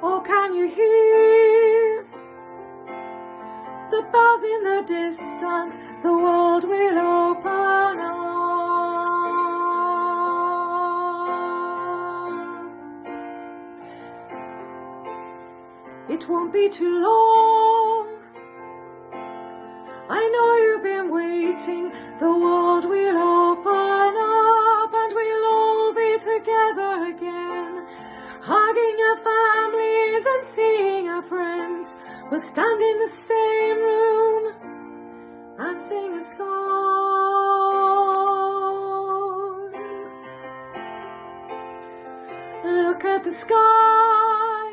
Or can you hear the bells in the distance? The world will open up. It won't be too long. I know you've been waiting. The world will open up and we'll all be together again, hugging our families and seeing our friends. We'll stand in the same room and sing a song. Look at the sky.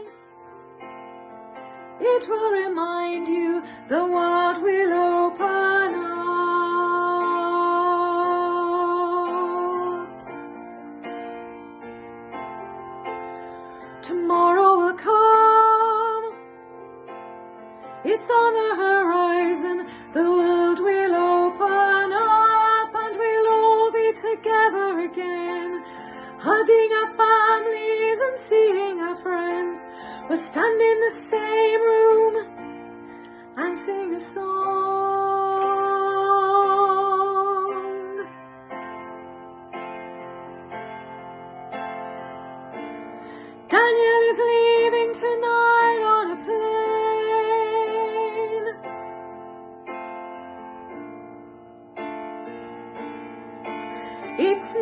It will remind you the world will open up. Tomorrow will come. It's on the horizon. The world will open up and we'll all be together again, hugging our families and seeing our friends. We'll stand in the same room and sing a song. Daniel is leaving tonight on a plane. It's 9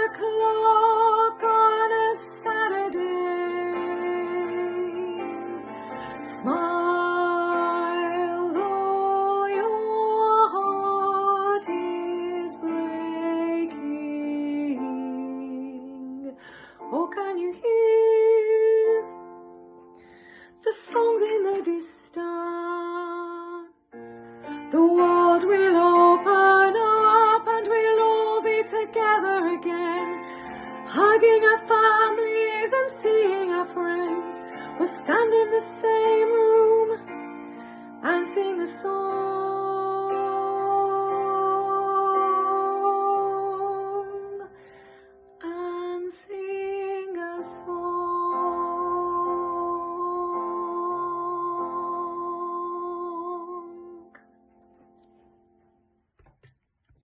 o'clock on a Saturday. Smile, though your heart is breaking. Oh, can you hear the songs in the distance? The world will open up and we'll all be together again, hugging our families and seeing our friends. We'll stand in the same room and sing a song, and sing a song.